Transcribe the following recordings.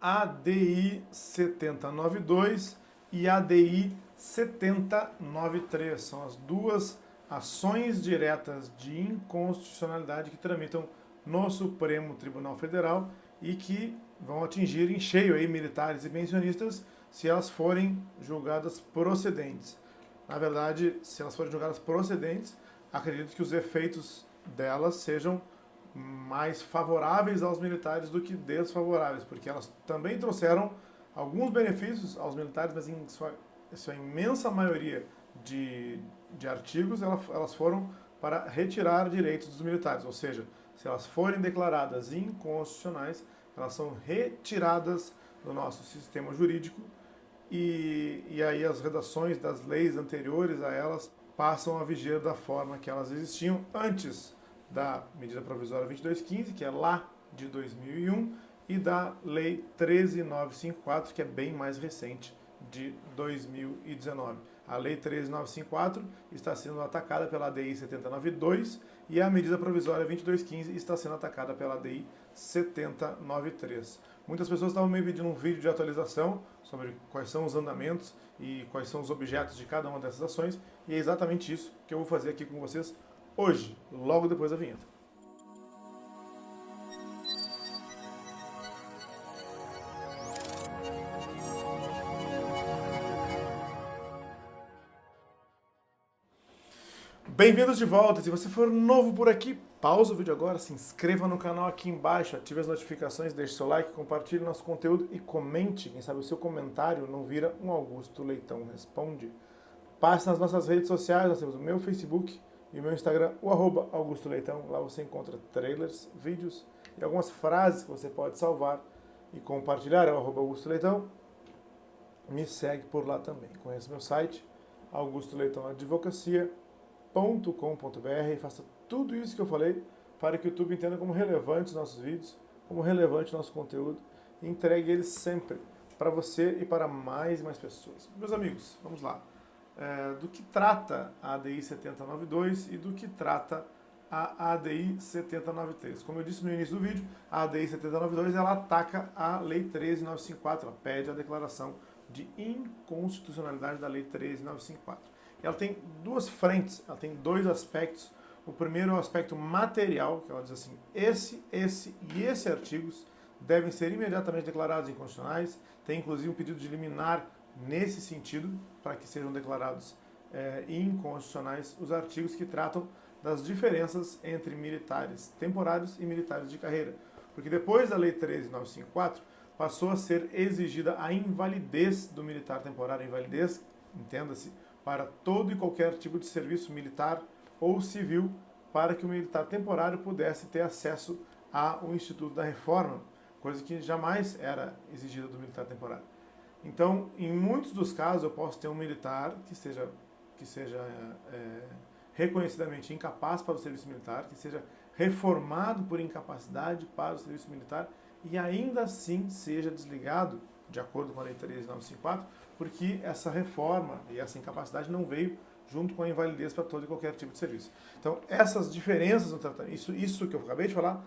ADI 7092 e ADI 7093. São as duas ações diretas de inconstitucionalidade que tramitam no Supremo Tribunal Federal e que vão atingir em cheio aí militares e pensionistas se elas forem julgadas procedentes. Na verdade, se elas forem julgadas procedentes, acredito que os efeitos delas sejam mais favoráveis aos militares do que desfavoráveis, porque elas também trouxeram alguns benefícios aos militares, mas em sua imensa maioria de artigos, elas foram para retirar direitos dos militares, ou seja, se elas forem declaradas inconstitucionais, elas são retiradas do nosso sistema jurídico e aí as redações das leis anteriores a elas passam a viger da forma que elas existiam antes da medida provisória 2215, que é lá de 2001, e da lei 13954, que é bem mais recente, de 2019. A lei 13954 está sendo atacada pela ADI 7092 e a medida provisória 2215 está sendo atacada pela ADI 7093. Muitas pessoas estavam me pedindo um vídeo de atualização sobre quais são os andamentos e quais são os objetos de cada uma dessas ações, e é exatamente isso que eu vou fazer aqui com vocês hoje, logo depois da vinheta. Bem-vindos de volta. Se você for novo por aqui, pausa o vídeo agora, se inscreva no canal aqui embaixo, ative as notificações, deixe seu like, compartilhe nosso conteúdo e comente. Quem sabe o seu comentário não vira um Augusto Leitão Responde. Passe nas nossas redes sociais, nós temos o meu Facebook e o meu Instagram, o @Augusto Leitão. Lá você encontra trailers, vídeos e algumas frases que você pode salvar e compartilhar. É o @Augusto Leitão. Me segue por lá também. Conheça meu site, Augusto Leitão Advocacia. .com.br e faça tudo isso que eu falei para que o YouTube entenda como relevante os nossos vídeos, como relevante o nosso conteúdo e entregue eles sempre para você e para mais e mais pessoas. Meus amigos, vamos lá. Do que trata a ADI 7092 e do que trata a ADI 7093. Como eu disse no início do vídeo, a ADI 7092 ela ataca a Lei 13954, ela pede a declaração de inconstitucionalidade da Lei 13954. Ela tem duas frentes, ela tem dois aspectos. O primeiro é o aspecto material, que ela diz assim, esse e esse artigos devem ser imediatamente declarados inconstitucionais. Tem inclusive um pedido de liminar nesse sentido, para que sejam declarados inconstitucionais os artigos que tratam das diferenças entre militares temporários e militares de carreira. Porque depois da Lei 13954, passou a ser exigida a invalidez do militar temporário, a invalidez, entenda-se, para todo e qualquer tipo de serviço militar ou civil, para que o militar temporário pudesse ter acesso ao Instituto da Reforma, coisa que jamais era exigida do militar temporário. Então, em muitos dos casos, eu posso ter um militar que seja reconhecidamente incapaz para o serviço militar, que seja reformado por incapacidade para o serviço militar e ainda assim seja desligado, de acordo com a Lei 13954, porque essa reforma e essa incapacidade não veio junto com a invalidez para todo e qualquer tipo de serviço. Então, essas diferenças no tratamento, isso que eu acabei de falar,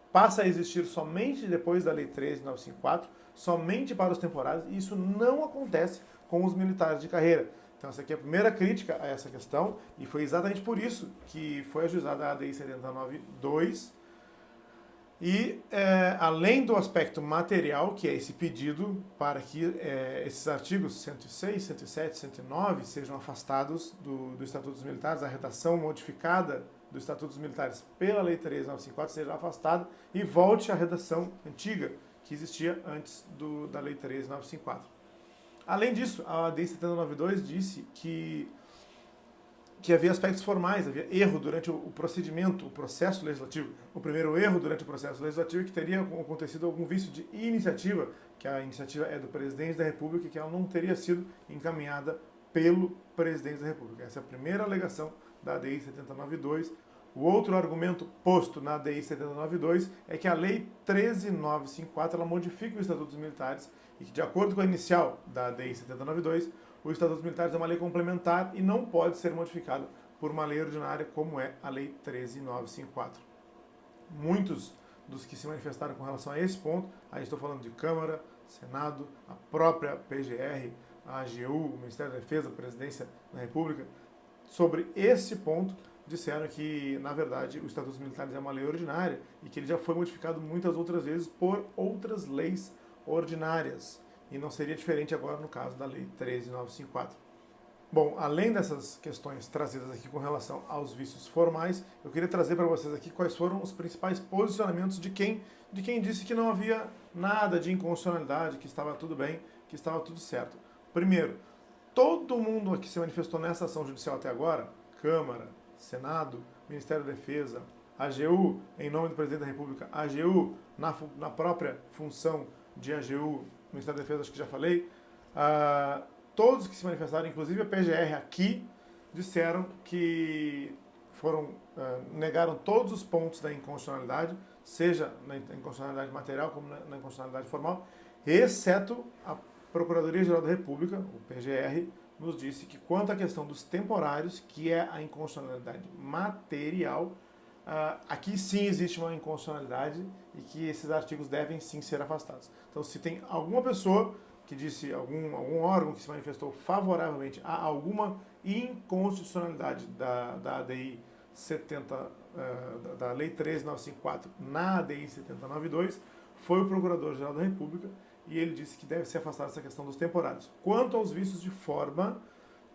passa a existir somente depois da Lei 13954, somente para os temporários, e isso não acontece com os militares de carreira. Então, essa aqui é a primeira crítica a essa questão, e foi exatamente por isso que foi ajuizada a ADI 7092. E, além do aspecto material, que é esse pedido para que esses artigos 106, 107, 109 sejam afastados do Estatuto dos Militares, a redação modificada do Estatuto dos Militares pela Lei 13954 seja afastada e volte à redação antiga que existia antes da Lei 13954. Além disso, a ADI 7092 disse que havia aspectos formais, havia erro durante o procedimento, o processo legislativo. O primeiro erro durante o processo legislativo é que teria acontecido algum vício de iniciativa, que a iniciativa é do presidente da República e que ela não teria sido encaminhada pelo presidente da República. Essa é a primeira alegação da ADI 7092. O outro argumento posto na ADI 7092 é que a Lei 13954 ela modifica o Estatuto dos Militares e que, de acordo com a inicial da ADI 7092, o Estatuto dos Militares é uma lei complementar e não pode ser modificado por uma lei ordinária como é a Lei 13954. Muitos dos que se manifestaram com relação a esse ponto, aí estou falando de Câmara, Senado, a própria PGR, a AGU, o Ministério da Defesa, a Presidência da República, sobre esse ponto, disseram que, na verdade, o Estatuto dos Militares é uma lei ordinária e que ele já foi modificado muitas outras vezes por outras leis ordinárias. E não seria diferente agora no caso da Lei 13.954. Bom, além dessas questões trazidas aqui com relação aos vícios formais, eu queria trazer para vocês aqui quais foram os principais posicionamentos de quem disse que não havia nada de inconstitucionalidade, que estava tudo bem, que estava tudo certo. Primeiro, todo mundo que se manifestou nessa ação judicial até agora, Câmara, Senado, Ministério da Defesa, AGU, em nome do Presidente da República, AGU, na própria função de AGU, Ministério da Defesa, acho que já falei, todos que se manifestaram, inclusive a PGR aqui, disseram que negaram todos os pontos da inconstitucionalidade, seja na inconstitucionalidade material como na inconstitucionalidade formal, exceto a Procuradoria-Geral da República, o PGR, nos disse que quanto à questão dos temporários, que é a inconstitucionalidade material, aqui sim existe uma inconstitucionalidade e que esses artigos devem sim ser afastados. Então, se tem alguma pessoa que disse, algum órgão que se manifestou favoravelmente a alguma inconstitucionalidade da ADI 70, da Lei 13.954 na ADI 7092, foi o Procurador-Geral da República e ele disse que deve ser afastada essa questão dos temporários. Quanto aos vícios de forma,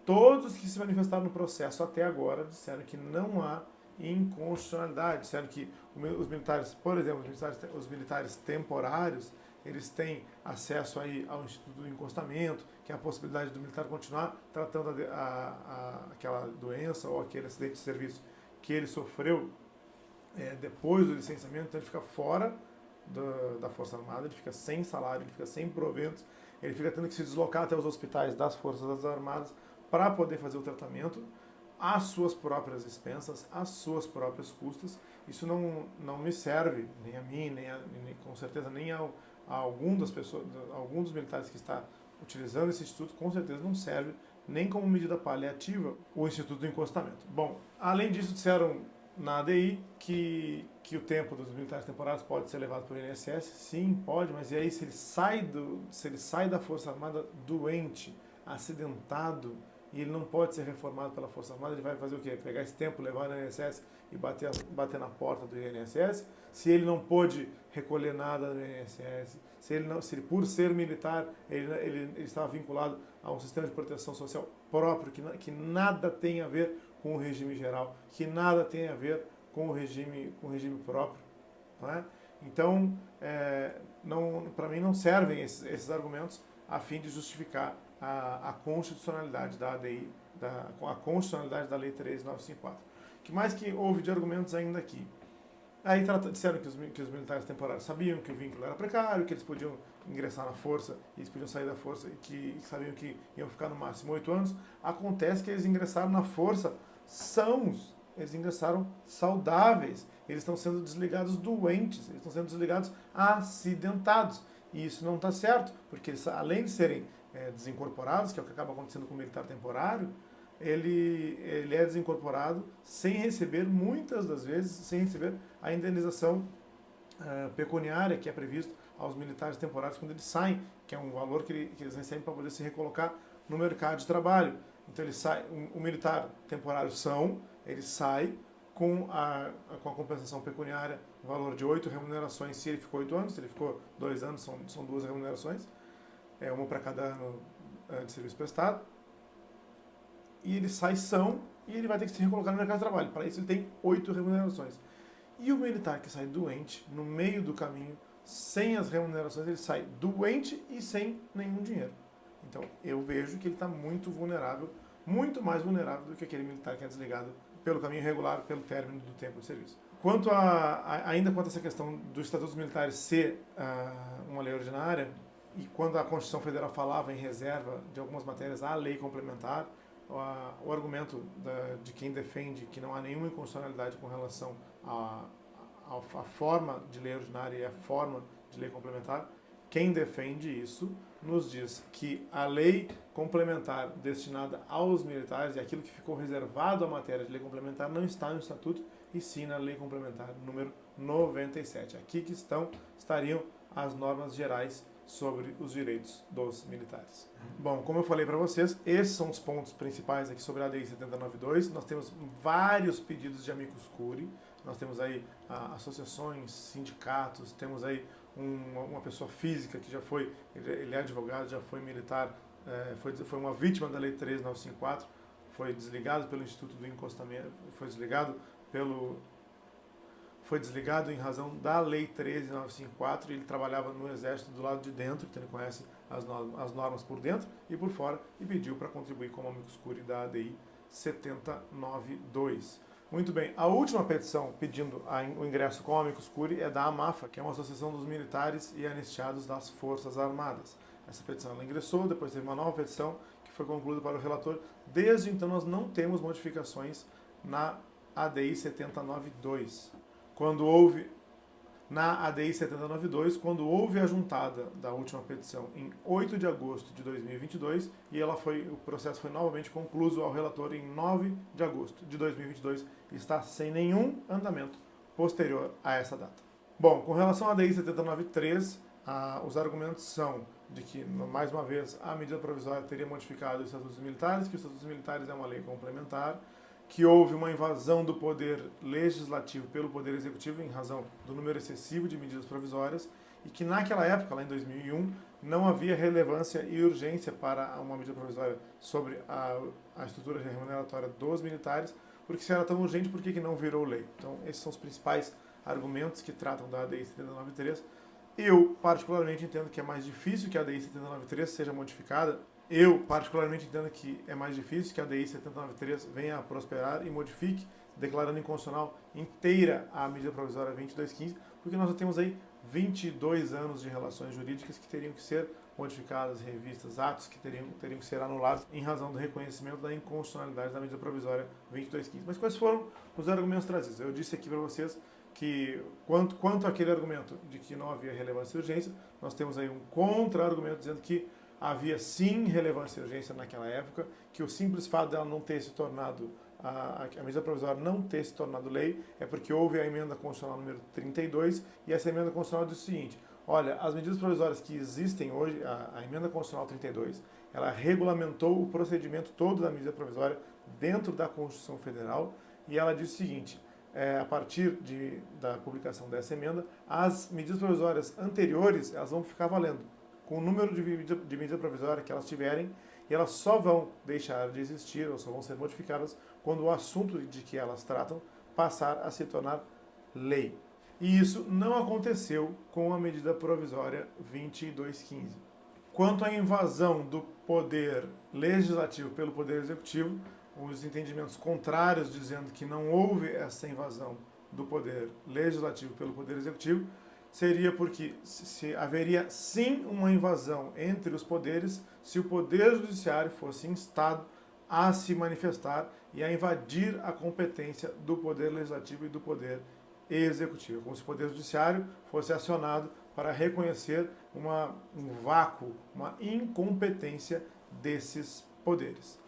todos que se manifestaram no processo até agora disseram que não há inconstitucionalidade, disseram que os militares, por exemplo, os militares temporários, eles têm acesso aí ao Instituto do Encostamento, que é a possibilidade do militar continuar tratando aquela doença ou aquele acidente de serviço que ele sofreu depois do licenciamento, então ele fica fora da Força Armada, ele fica sem salário, ele fica sem proventos, ele fica tendo que se deslocar até os hospitais das Forças Armadas para poder fazer o tratamento às suas próprias expensas, às suas próprias custas. Isso não me serve, nem a mim, nem com certeza nem a algum dos militares que está utilizando esse instituto, com certeza não serve nem como medida paliativa o Instituto do Encostamento. Bom, além disso, disseram na ADI que o tempo dos militares temporários pode ser levado pelo INSS. Sim, pode, mas e aí se ele sai da Força Armada doente, acidentado, e ele não pode ser reformado pela Força Armada, ele vai fazer o quê? Pegar esse tempo, levar no INSS e bater na porta do INSS? Se ele não pôde recolher nada do INSS, se ele por ser militar, ele estava vinculado a um sistema de proteção social próprio, que nada tem a ver com o regime geral, que nada tem a ver com o regime próprio. Não é? Então, para mim não servem esses argumentos a fim de justificar a constitucionalidade da ADI, a constitucionalidade da Lei 13.954. O que mais que houve de argumentos ainda aqui? Aí disseram que os militares temporários sabiam que o vínculo era precário, que eles podiam ingressar na força, e eles podiam sair da força, e que sabiam que iam ficar no máximo 8 anos. Acontece que eles ingressaram na força sãos, eles ingressaram saudáveis, eles estão sendo desligados doentes, eles estão sendo desligados acidentados. E isso não está certo, porque eles, além de serem desincorporados, que é o que acaba acontecendo com o militar temporário, ele é desincorporado sem receber, muitas das vezes, sem receber a indenização pecuniária que é previsto aos militares temporários quando eles saem, que é um valor que eles recebem para poder se recolocar no mercado de trabalho. Então ele sai, o militar temporário ele sai com a compensação pecuniária no valor de 8 remunerações, se ele ficou 8 anos, se ele ficou 2 anos, são 2 remunerações, uma para cada ano de serviço prestado. E ele sai e ele vai ter que se recolocar no mercado de trabalho. Para isso ele tem 8 remunerações. E o militar que sai doente, no meio do caminho, sem as remunerações, ele sai doente e sem nenhum dinheiro. Então eu vejo que ele está muito vulnerável, muito mais vulnerável do que aquele militar que é desligado pelo caminho regular, pelo término do tempo de serviço. Ainda quanto a essa questão do Estatuto dos Militares ser uma lei ordinária, e quando a Constituição Federal falava em reserva de algumas matérias à lei complementar, o argumento de quem defende que não há nenhuma inconstitucionalidade com relação à forma de lei ordinária e à forma de lei complementar, quem defende isso nos diz que a lei complementar destinada aos militares e aquilo que ficou reservado à matéria de lei complementar não está no Estatuto, e sim na lei complementar número 97. Aqui que estariam as normas gerais sobre os direitos dos militares. Bom, como eu falei para vocês, esses são os pontos principais aqui sobre a ADI 7092. Nós temos vários pedidos de amicus curiae, nós temos aí associações, sindicatos, temos aí uma pessoa física que já foi, ele é advogado, já foi militar, foi uma vítima da Lei 13954, foi desligado pelo Instituto do Encostamento, foi desligado em razão da Lei 13954 e ele trabalhava no Exército do lado de dentro, então ele conhece as normas por dentro e por fora e pediu para contribuir como amicus curiae da ADI 7092. Muito bem, a última petição pedindo o ingresso com amicus curiae é da AMAFA, que é uma associação dos militares e anistiados das Forças Armadas. Essa petição ela ingressou, depois teve uma nova petição que foi concluída para o relator. Desde então nós não temos modificações na ADI 7092. Na ADI 7092, quando houve a juntada da última petição em 8 de agosto de 2022 e o processo foi novamente concluído ao relator em 9 de agosto de 2022 e está sem nenhum andamento posterior a essa data. Bom, com relação à ADI 7093, os argumentos são de que, mais uma vez, a medida provisória teria modificado os estatutos militares, que os estatutos militares é uma lei complementar, que houve uma invasão do poder legislativo pelo poder executivo em razão do número excessivo de medidas provisórias e que naquela época, lá em 2001, não havia relevância e urgência para uma medida provisória sobre a estrutura remuneratória dos militares, porque se era tão urgente, por que não virou lei? Então, esses são os principais argumentos que tratam da ADI 7093. Eu, particularmente, entendo que é mais difícil que a ADI 7093 seja modificada. Eu, particularmente, entendo que é mais difícil que a ADI 7093 venha a prosperar e modifique, declarando inconstitucional inteira a medida provisória 2215, porque nós já temos aí 22 anos de relações jurídicas que teriam que ser modificadas, revistas, atos que teriam que ser anulados em razão do reconhecimento da inconstitucionalidade da medida provisória 2215. Mas quais foram os argumentos trazidos? Eu disse aqui para vocês que, quanto àquele argumento de que não havia relevância e urgência, nós temos aí um contra-argumento dizendo que havia sim relevância e urgência naquela época, que o simples fato dela não ter se tornado, a medida provisória não ter se tornado lei, é porque houve a emenda constitucional número 32, e essa emenda constitucional diz o seguinte: olha, as medidas provisórias que existem hoje, a emenda constitucional 32, ela regulamentou o procedimento todo da medida provisória dentro da Constituição Federal, e ela diz o seguinte: a partir da publicação dessa emenda, as medidas provisórias anteriores elas vão ficar valendo com o número de medida provisória que elas tiverem, e elas só vão deixar de existir ou só vão ser modificadas quando o assunto de que elas tratam passar a se tornar lei. E isso não aconteceu com a medida provisória 2215. Quanto à invasão do poder legislativo pelo poder executivo, os entendimentos contrários dizendo que não houve essa invasão do poder legislativo pelo poder executivo seria porque haveria sim uma invasão entre os poderes se o poder judiciário fosse instado a se manifestar e a invadir a competência do poder legislativo e do poder executivo, como se o poder judiciário fosse acionado para reconhecer um vácuo, uma incompetência desses poderes.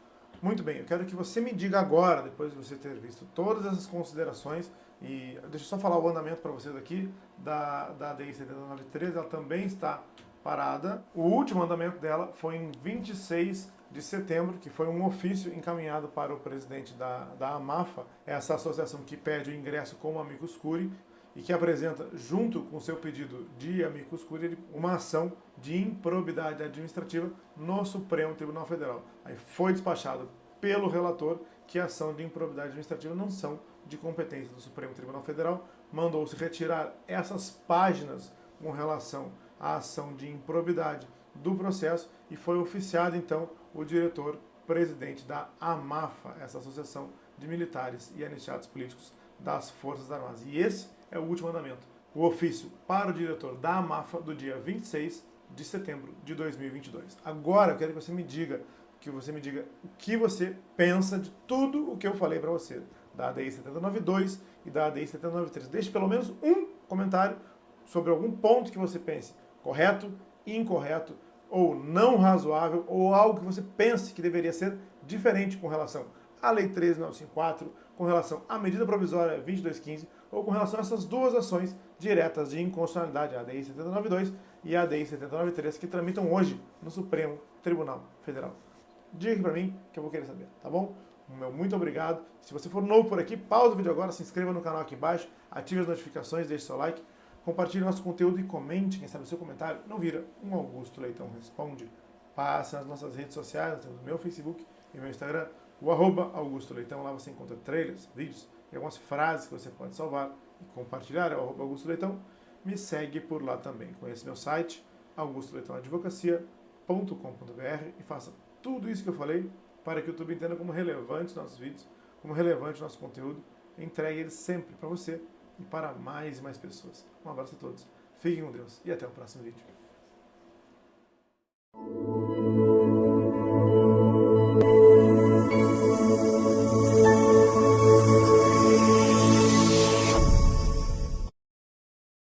Muito bem, eu quero que você me diga agora, depois de você ter visto todas essas considerações, e deixa eu só falar o andamento para vocês aqui da ADI 7093, ela também está parada. O último andamento dela foi em 26 de setembro, que foi um ofício encaminhado para o presidente da AMAFA, essa associação que pede o ingresso como amicus curiae, e que apresenta, junto com seu pedido de amicus curiae, uma ação de improbidade administrativa no Supremo Tribunal Federal. Aí foi despachado pelo relator que a ação de improbidade administrativa não são de competência do Supremo Tribunal Federal, mandou-se retirar essas páginas com relação à ação de improbidade do processo e foi oficiado, então, o diretor-presidente da AMAFA, essa Associação de Militares e Anistiados Políticos das Forças Armadas. E esse é o último andamento. O ofício para o diretor da AMAFA do dia 26 de setembro de 2022. Agora eu quero que você me diga o que você pensa de tudo o que eu falei para você, da ADI 7092 e da ADI 7093. Deixe pelo menos um comentário sobre algum ponto que você pense correto, incorreto, ou não razoável, ou algo que você pense que deveria ser diferente com relação à Lei 13954, com relação à medida provisória 2215 ou com relação a essas duas ações diretas de inconstitucionalidade, a ADI 7092 e a ADI 7093, que tramitam hoje no Supremo Tribunal Federal. Diga aqui pra mim que eu vou querer saber, tá bom? Meu muito obrigado. Se você for novo por aqui, pausa o vídeo agora, se inscreva no canal aqui embaixo, ative as notificações, deixe seu like, compartilhe nosso conteúdo e comente, quem sabe o seu comentário não vira um Augusto Leitão Responde. Passe nas nossas redes sociais, nós temos o meu Facebook e meu Instagram, o @Augusto Leitão. Lá você encontra trailers, vídeos e algumas frases que você pode salvar e compartilhar, é o @Augusto Leitão. Me segue por lá também. Conheça meu site, augustoleitãoadvocacia.com.br, e faça tudo isso que eu falei para que o YouTube entenda como relevantes nossos vídeos, como relevante nosso conteúdo, e entregue ele sempre para você e para mais e mais pessoas. Um abraço a todos, fiquem com Deus e até o próximo vídeo.